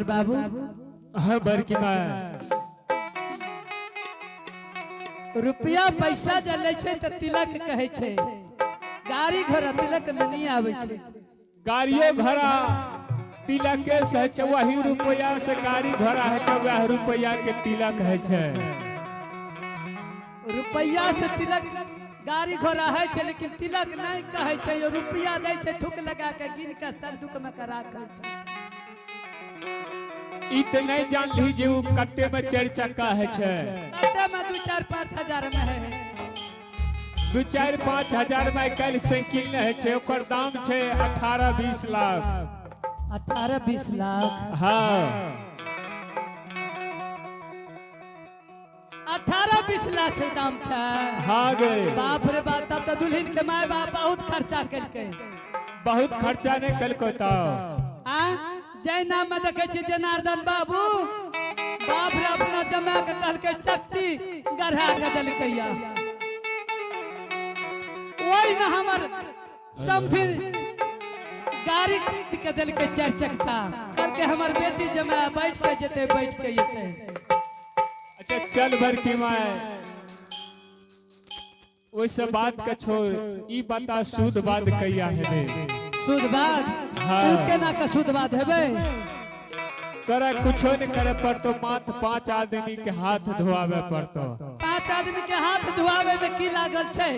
बाबू हाँ बरकी माँ रुपया पैसा जले छे त तिलक कहे छे गाड़ी घोड़ा तिलक में नहीं आवे छे गाड़ियों घोड़ा तिलक से वही रुपया से गाड़ी घोड़ा है वह रुपया के तिलक है रुपया से तिलक गाड़ी घोड़ा है छे लेकिन तिलक नहीं कहे छे ये रुपया दे छे ठुक लगा के गिन के संदूक में करा कर छे इतने जान लीजिए वो कत्ते में 4 चक्का है छे कत्ते में 2-4-5 हजार में है 2-4-5 हजार में कल साइकिल है छे ओकर दाम छे 18-20 लाख 18-20 लाख हाँ 18-20 लाख दाम छे हाँ गए बाप रे बाप तब तो दुल्हन के माय बाप बहुत खर्चा करके बहुत खर्चा नहीं कल को तो जय नाम में देखे छी जनार्दन बाबू बाप रे अपना जमा के कहल के चक्की गढ़ा के दलकैया ओई न हमर समफिर गाड़ी के दिल के 4 चक्का कल के हमर बेटी जमा बैठ के जते बैठ के येते अच्छा चल बरकी माँ वो सब बात का छोड़ ई बता शुद्ध बात कहिया है शुद्ध बात हाँ केना का शुद्ध बात हेबे तोरा कुछो नहीं करे पड़तो मात्र 5 आदमी के हाथ धोआवे पड़तो 5 आदमी के हाथ धोआवे में की लागल छे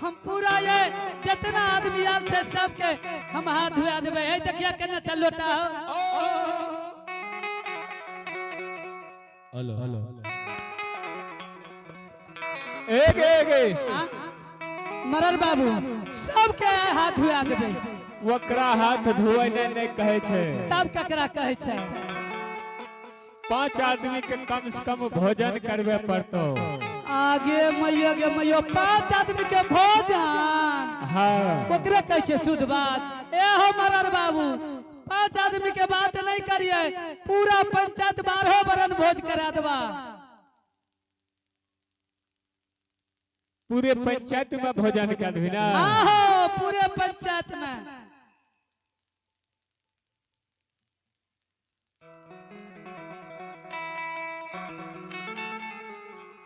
हम पूरा ये जितना आदमी आल छे सबके हम हाथ धोआ देबे ए देखिया केना चल लोटा हेलो हेलो एक मरर बाबू सबके हाथ धोआ देबे वकरा हाथ धोए नहीं कहे छे तब ककरा कहे छे 5 आदमी के कम से कम भोजन करवे पड़तो आगे मैयो 5 आदमी के भोजन हाँ ओकरे कहे छे शुद्ध बात ए हो मरर बाबू 5 आदमी के बात नहीं करिए पूरा पंचायत 12 बरन भोज करा देबा पूरे पंचायत में भोजन कर देबी ना आहो पूरे पंचायत में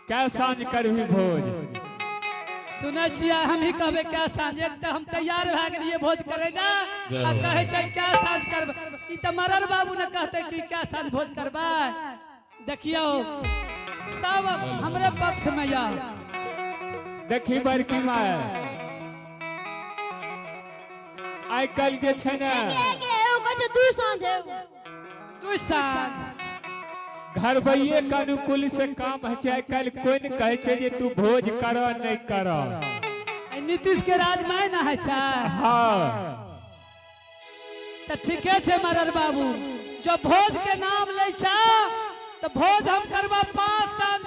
क्या सांझ करबी भोज सुने छिया हम ही कहबे क्या सांझ एक तो हम तैयार भ गेलिए भोज करे ना आ कहे छै क्या सांझ करब ई त मरर बाबू ने कहते कि क्या सांझ भोज करबा देखियो सब हमरे पक्ष में या देखी बरकी माँ आई कल के छे ना तू सांझ घर भैये के अनुकूल से काम है छे कल कोई न कहे छे जे तू भोज कर नहीं कर नीतीश के राज में ना है छा हाँ तो ठीके छे मरर बाबू जो भोज के नाम ले छा तो भोज हम करबा 5 साल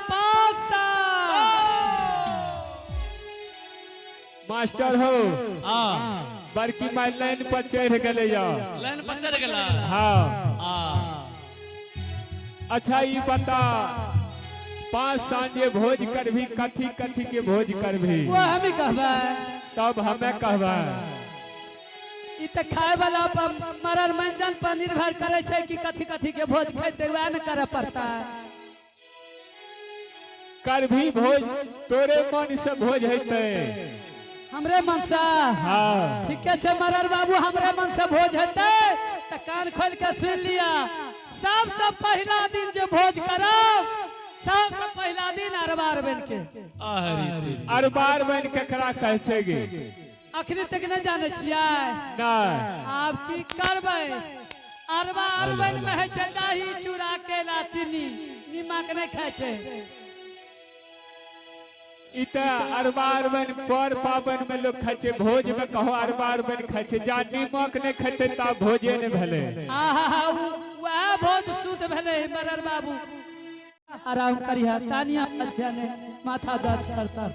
मास्टर हो आ बड़की माई लाइन पर चढ़ गए लाइन पर चढ़ गेला हाँ आ अच्छा ये बता 5 सांझे भोज कर भी कथी कथी के भोज कर भी वो हम ही कहबा तब हमें कहबा ई त खाए वाला पर मरल मंजन पर निर्भर करे छै कि कथी कथी के भोज खेते वह न करे पड़ता कर भी भोज तोरे मन से भोज हेते हमरे मन से हाँ ठीक है मरल बाबू हमरे मन से भोज हेते त कान खोल के सुन लिया सबसे पहला दिन जो भोज करब सबसे पहला दिन अरबार बन के अरबार बन केकरा कहै छै गे अखनी तक नहीं जाने छियै नहीं आब की करबै अरबा अरबन में है छै दही चूड़ा केला चीनी नीमक नहीं खाए छै इता अरबार बन पर पावन में लोग खाए छै भोज में कहो अरबार बन खाए छै जा नीमक नहीं खेते ता भोजे नहीं भेले आहा वह भोज शुद्ध भेले मरर बाबू आराम करिया तानिया अध्ययन माथा दर्द करता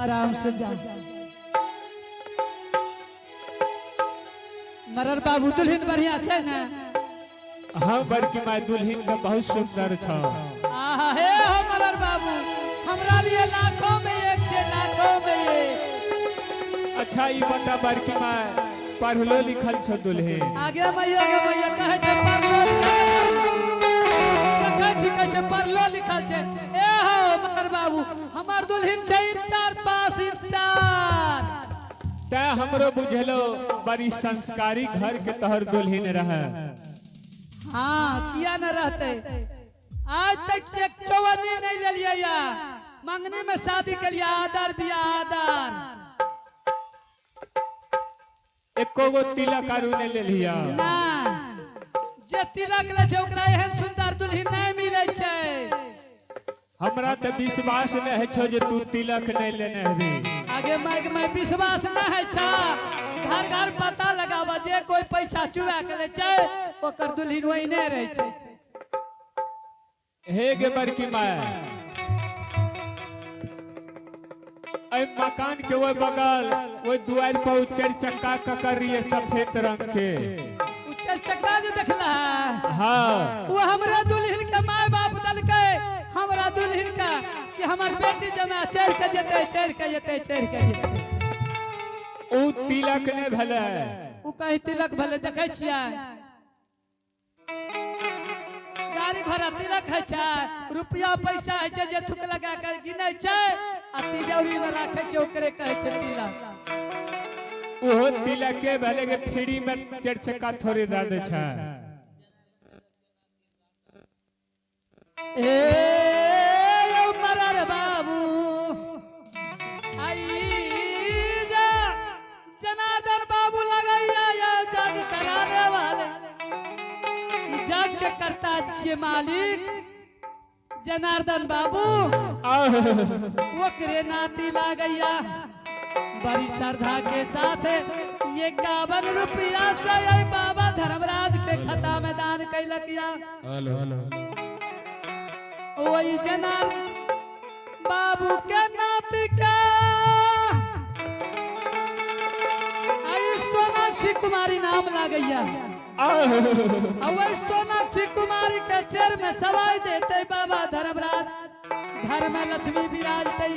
आराम से जा मरर बाबू दुल्हन बढ़िया छै ना हाँ बड़की माई दुल्हन का बहुत सुंदर छ आहा हे हो मरर बाबू हमरा लिए लाखों में एक छै लाखों में एक अच्छा ये बता बड़की माई पढ़लो लिखल छ दुल्हन आगे मैया कहे छै पढ़लो लिखल छै ए हो मरर बाबू हमर दुल्हन छै इंटर पास इंटर ते हमरो बुझलो बड़ी संस्कारी घर के तोहर दुल्हन रहे हाँ किया न रहते आज तक चेक चौवन्नी नहीं ले लिया या मंगनी में शादी के लिए आदर दिया आदर एको गो तिलक आरू ने ले लिया ना जे तिलक ले छै ओकरा एहन सुंदर दुल्हन नहीं मिले छै हमरा तो विश्वास नहीं है छो जे तू तिलक नहीं लेने हबी आगे मैं विश्वास न है छा घर घर पता लगावा जे कोई पैसा चुरा के ले छै ओकर दुल्हन वही नहीं रहे छै हे गे बड़की माई ऐ मकान के वो बगल वो दुआर पर चार चक्का ककर रही सफेद रंग के चार चक्का जे देखला हाँ वो हमरा दुल्हन के माय बाप दल के हमरा दुल्हन का कि हमार बेटी जमा चढ़ के जेते चढ़ के जेते चढ़ के जेते उ तिलक ने भेले उ कहीं तिलक भले देखे छियै गाड़ी घोड़ा तिलक है छै रुपया पैसा है छै जे थुक लगा कर गिनै छै आ तिजौरी में राखे छै ओकरे कहे छै तिलक ओहो तिलक के भेले के फ्री में चार चक्का थोड़े दे दे छै ए मरर बाबू आई जा जनार्दन बाबू लगैया या जग कराने वाले जग के करता छिए मालिक जनार्दन बाबू ओकरे नाती लागैया बड़ी श्रद्धा के साथ ये 51 रुपया से बाबा धर्मराज के खाता में दान कैलक या वही जनार बाबू के नाती का आई सोनाक्षी कुमारी नाम लागैया वही सोनाक्षी कुमारी के सिर में सवाई देते बाबा धर्मराज घर में लक्ष्मी विराजते